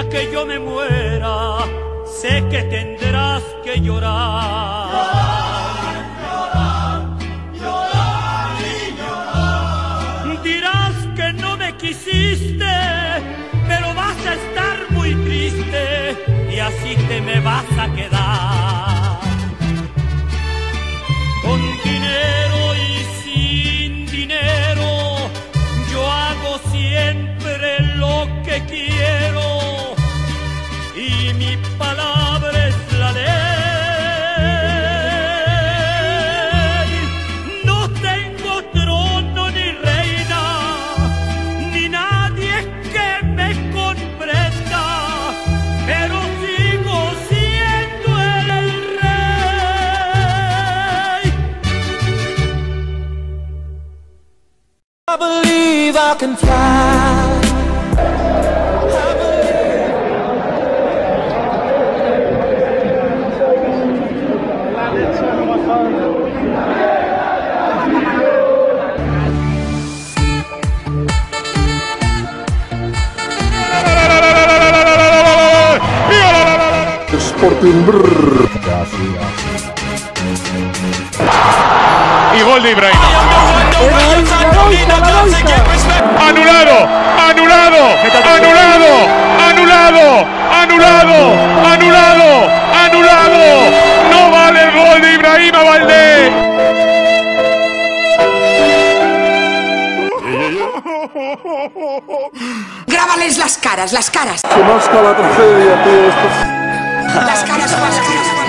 día que yo me muera, sé que tendrás que llorar. Llorar, llorar y llorar. Dirás que no me quisiste, pero vas a estar muy triste y así te me vas a quedar. Con dinero y sin dinero, yo hago siempre lo que quiero y mi palabra es la ley. No tengo trono ni reina, ni nadie que me comprenda, pero sigo siendo el rey. I believe I can fly. Sporting brrr. Y gol de Ibrahim. Anulado, anulado, anulado, anulado, anulado, anulado, anulado. No vale el gol de Ibrahim Valdés. Grábales las caras, las caras. Se masca la tragedia, tío. Las caras, las caras.